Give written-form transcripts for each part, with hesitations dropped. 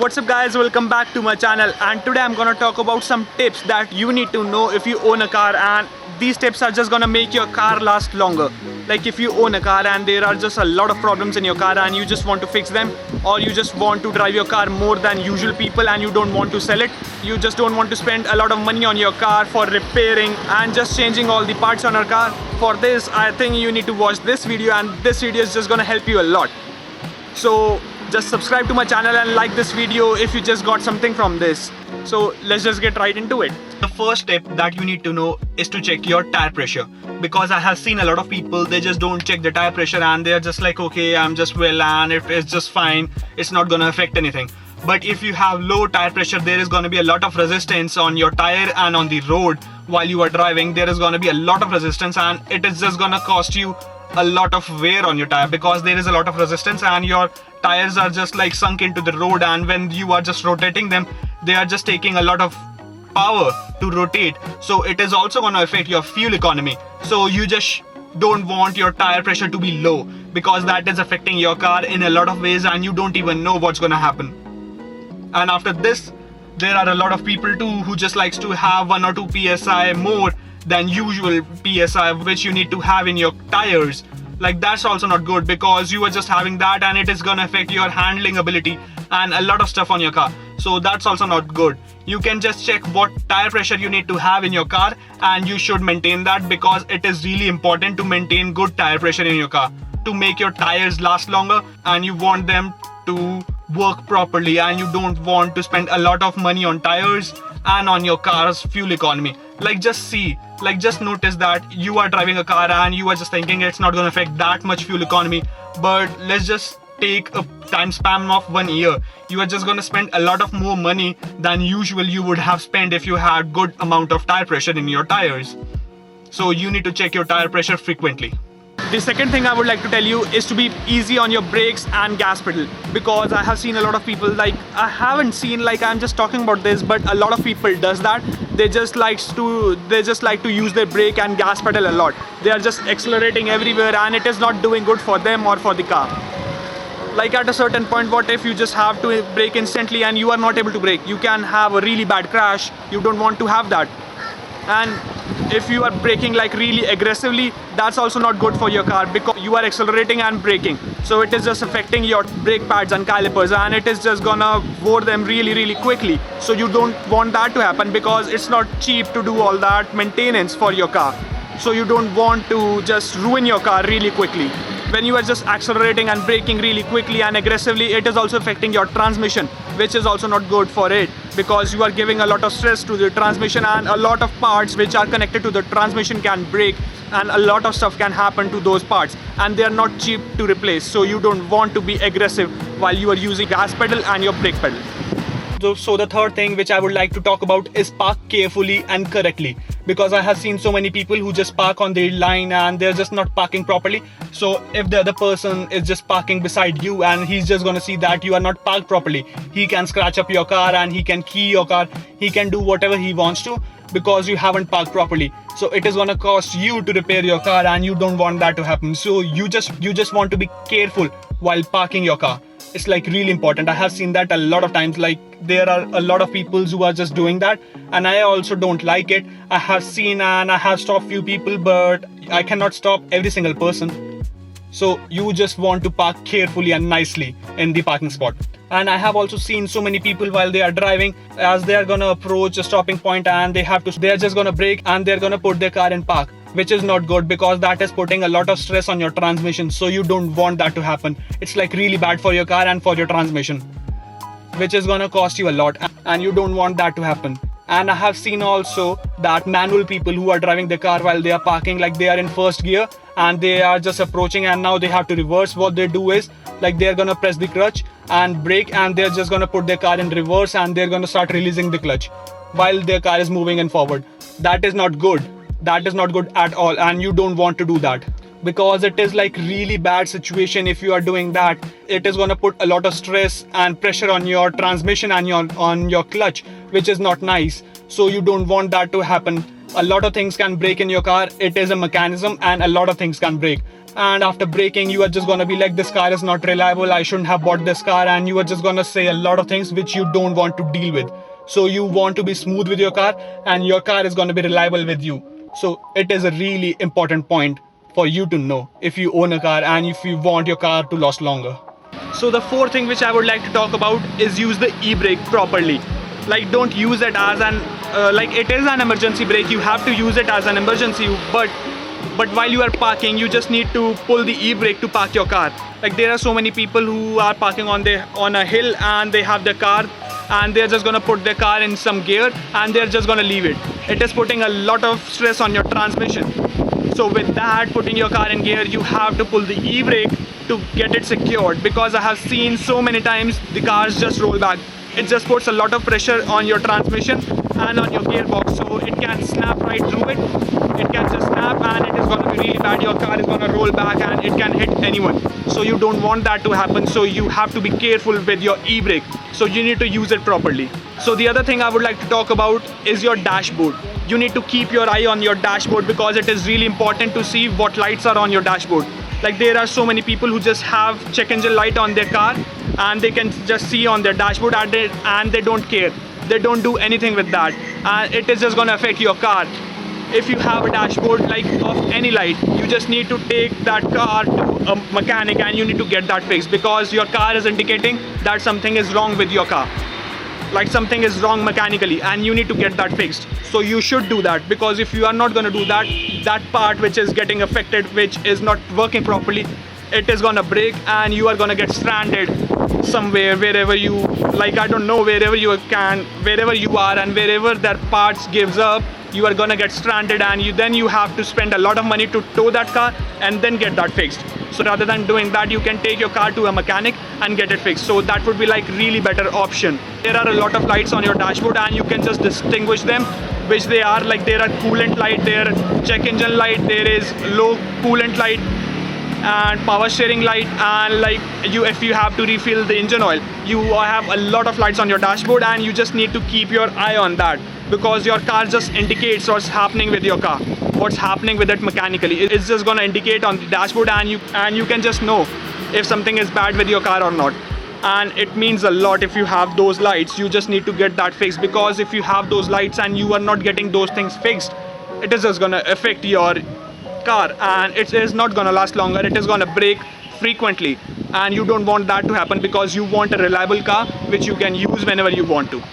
What's up guys, welcome back to my channel, and today I'm gonna talk about some tips that you need to know if you own a car, and these tips are just gonna make your car last longer. Like if you own a car and there are just a lot of problems in your car and you just want to fix them, or you just want to drive your car more than usual people and you don't want to sell it, you just don't want to spend a lot of money on your car for repairing and just changing all the parts on your car. For this, I think you need to watch this video, and this video is just gonna help you a lot. So just subscribe to my channel and like this video if you just got something from this. So let's just get right into it. The first tip that you need to know is to check your tire pressure, because I have seen a lot of people, they just don't check the tire pressure and they're just like, okay, I'm just well and it's just fine, it's not gonna affect anything. But if you have low tire pressure, there is gonna be a lot of resistance on your tire, and on the road while you are driving there is gonna be a lot of resistance, and it is just gonna cost you a lot of wear on your tire, because there is a lot of resistance and your tires are just like sunk into the road, and when you are just rotating them, they are just taking a lot of power to rotate. So it is also going to affect your fuel economy. So you just don't want your tire pressure to be low, because that is affecting your car in a lot of ways and you don't even know what's going to happen. And after this, there are a lot of people too who just likes to have 1 or 2 psi more than usual psi which you need to have in your tires. Like that's also not good, because you are just having that and it is gonna affect your handling ability and a lot of stuff on your car. So that's also not good. You can just check what tire pressure you need to have in your car, and you should maintain that, because it is really important to maintain good tire pressure in your car to make your tires last longer, and you want them to work properly, and you don't want to spend a lot of money on tires and on your car's fuel economy. Like just notice that you are driving a car and you are just thinking it's not going to affect that much fuel economy, but let's just take a time span of 1 year. You are just going to spend a lot of more money than usual you would have spent if you had good amount of tire pressure in your tires. So you need to check your tire pressure frequently. The second thing I would like to tell you is to be easy on your brakes and gas pedal, because I have seen a lot of people, like I haven't seen, like I'm just talking about this, but a lot of people does that. They just like to use their brake and gas pedal a lot. They are just accelerating everywhere and it is not doing good for them or for the car. Like at a certain point, what if you just have to brake instantly and you are not able to brake? You can have a really bad crash. You don't want to have that. And if you are braking like really aggressively, that's also not good for your car, because you are accelerating and braking, so it is just affecting your brake pads and calipers, and it is just gonna bore them really quickly. So you don't want that to happen, because it's not cheap to do all that maintenance for your car. So you don't want to just ruin your car really quickly. When you are just accelerating and braking really quickly and aggressively, it is also affecting your transmission, which is also not good for it, because you are giving a lot of stress to the transmission, and a lot of parts which are connected to the transmission can break, and a lot of stuff can happen to those parts, and they are not cheap to replace. So you don't want to be aggressive while you are using gas pedal and your brake pedal. So the third thing which I would like to talk about is park carefully and correctly, because I have seen so many people who just park on the line and they're just not parking properly. So if the other person is just parking beside you and he's just gonna see that you are not parked properly, he can scratch up your car and he can key your car, he can do whatever he wants to, because you haven't parked properly. So it is gonna cost you to repair your car, and you don't want that to happen. So you just want to be careful while parking your car. It's like really important. I have seen that a lot of times. Like there are a lot of people who are just doing that, and I also don't like it. I have seen and I have stopped few people, but I cannot stop every single person. So you just want to park carefully and nicely in the parking spot. And I have also seen so many people while they are driving, as they are gonna approach a stopping point and they are just gonna brake and they're gonna put their car in park, which is not good, because that is putting a lot of stress on your transmission. So you don't want that to happen. It's like really bad for your car and for your transmission, which is gonna cost you a lot, and you don't want that to happen. And I have seen also that manual people who are driving the car while they are parking, like they are in first gear and they are just approaching and now they have to reverse. What they do is, like they're gonna press the clutch and brake, and they're just gonna put their car in reverse and they're gonna start releasing the clutch while their car is moving in forward. That is not good. That is not good at all, and you don't want to do that, because it is like really bad situation. If you are doing that, it is going to put a lot of stress and pressure on your transmission and on your clutch, which is not nice. So you don't want that to happen. A lot of things can break in your car. It is a mechanism and a lot of things can break. and after braking you are just gonna be like, this car is not reliable, I shouldn't have bought this car, and you are just gonna say a lot of things which you don't want to deal with. So you want to be smooth with your car, and your car is gonna be reliable with you. So it is a really important point for you to know if you own a car and if you want your car to last longer. So the fourth thing which I would like to talk about is use the e-brake properly. Like, don't use it as an like, it is an emergency brake, you have to use it as an emergency, but while you are parking you just need to pull the e-brake to park your car. Like, there are so many people who are parking on a hill and they have their car and they're just gonna put their car in some gear and they're just gonna leave it. It is putting a lot of stress on your transmission. So with that, putting your car in gear, you have to pull the e-brake to get it secured, because I have seen so many times the cars just roll back. It just puts a lot of pressure on your transmission and on your gearbox, so it can snap right through it. It can just snap and it is going to be really bad. Your car is going to roll back and it can hit anyone. So you don't want that to happen. So you have to be careful with your e-brake. So you need to use it properly. So the other thing I would like to talk about is your dashboard. You need to keep your eye on your dashboard, because it is really important to see what lights are on your dashboard. Like, there are so many people who just have check engine light on their car and they can just see on their dashboard and they don't care. They don't do anything with that, and it is just going to affect your car. If you have a dashboard like of any light, you just need to take that car to a mechanic and you need to get that fixed, because your car is indicating that something is wrong with your car. Like, something is wrong mechanically and you need to get that fixed. So you should do that, because if you are not going to do that, that part which is getting affected, which is not working properly, it is going to break and you are going to get stranded somewhere, wherever you, like, I don't know, wherever you are and wherever that parts gives up, you are gonna get stranded, and then you have to spend a lot of money to tow that car and then get that fixed. So rather than doing that, you can take your car to a mechanic and get it fixed. So that would be like really better option. There are a lot of lights on your dashboard and you can just distinguish them, which they are. Like, there are coolant light, there check engine light, there is low coolant light and power steering light, and like, if you have to refill the engine oil, you have a lot of lights on your dashboard, and you just need to keep your eye on that, because your car just indicates what's happening with your car, what's happening with it mechanically. It's just going to indicate on the dashboard, and you can just know if something is bad with your car or not. And it means a lot if you have those lights. You just need to get that fixed, because if you have those lights and you are not getting those things fixed, it is just going to affect your car and it is not going to last longer. It is going to break frequently, and you don't want that to happen, because you want a reliable car which you can use whenever you want to.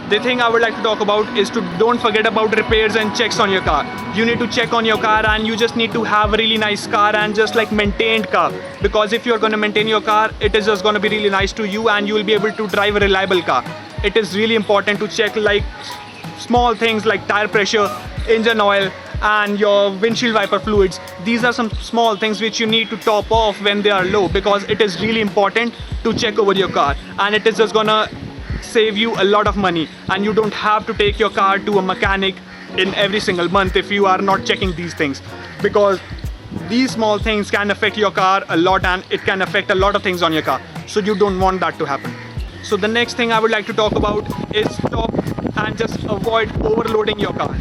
The thing I would like to talk about is to don't forget about repairs and checks on your car. You need to check on your car, and you just need to have a really nice car and just like maintained car, because if you're going to maintain your car, it is just going to be really nice to you and you will be able to drive a reliable car. It is really important to check like small things like tire pressure, engine oil, and your windshield wiper fluids. These are some small things which you need to top off when they are low, because it is really important to check over your car, and it is just gonna save you a lot of money, and you don't have to take your car to a mechanic in every single month if you are not checking these things, because these small things can affect your car a lot, and it can affect a lot of things on your car. So you don't want that to happen. So the next thing I would like to talk about is stop and just avoid overloading your car.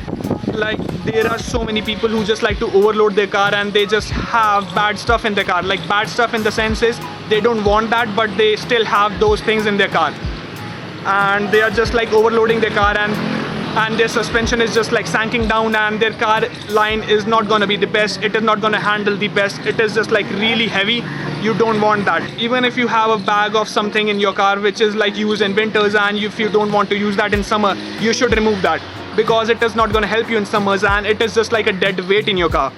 Like, there are so many people who just like to overload their car, and they just have bad stuff in their car. Like, bad stuff in the sense is they don't want that, but they still have those things in their car, and they are just like overloading their car, and their suspension is just like sinking down, and their car line is not going to be the best. It is not going to handle the best. It is just like really heavy. You don't want that. Even if you have a bag of something in your car which is like used in winters, and if you don't want to use that in summer, you should remove that, because it is not going to help you in summers, and it is just like a dead weight in your car,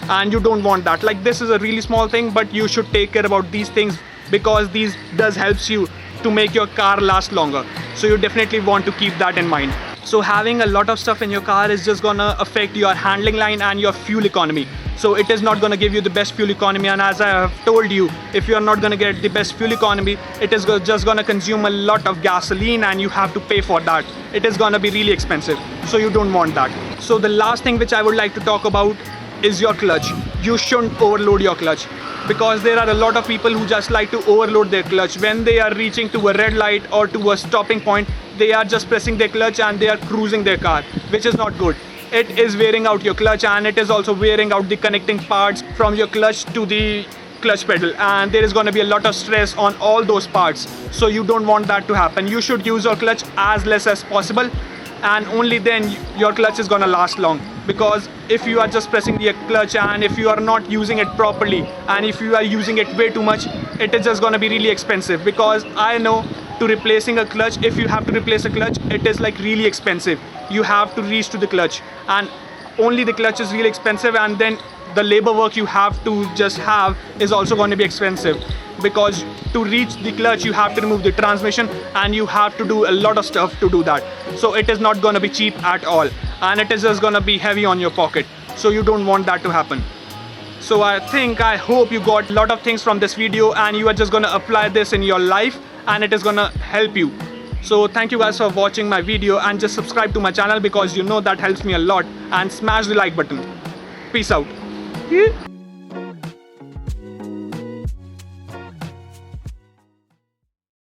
and you don't want that. Like, this is a really small thing, but you should take care about these things, because these does helps you to make your car last longer. So you definitely want to keep that in mind. So having a lot of stuff in your car is just gonna affect your handling line and your fuel economy. So it is not gonna give you the best fuel economy, and as I have told you, if you are not gonna get the best fuel economy, it is just gonna consume a lot of gasoline, and you have to pay for that. It is gonna be really expensive, so you don't want that. So the last thing which I would like to talk about is your clutch. You shouldn't overload your clutch, because there are a lot of people who just like to overload their clutch. When they are reaching to a red light or to a stopping point, they are just pressing their clutch and they are cruising their car, which is not good. it is wearing out your clutch, and it is also wearing out the connecting parts from your clutch to the clutch pedal, and there is going to be a lot of stress on all those parts. So you don't want that to happen. You should use your clutch as less as possible, and only then your clutch is going to last long. Because if you are just pressing the clutch and if you are not using it properly, and if you are using it way too much, it is just going to be really expensive. Because I know, to replacing a clutch, if you have to replace a clutch, it is like really expensive. You have to reach to the clutch, and only the clutch is really expensive, and then the labor work you have to just have is also going to be expensive. Because to reach the clutch, you have to remove the transmission, and you have to do a lot of stuff to do that. So it is not going to be cheap at all, and it is just going to be heavy on your pocket. So you don't want that to happen. So I hope you got a lot of things from this video, and you are just going to apply this in your life, and it is going to help you. So thank you guys for watching my video, and just subscribe to my channel because you know that helps me a lot, and smash the like button. Peace out.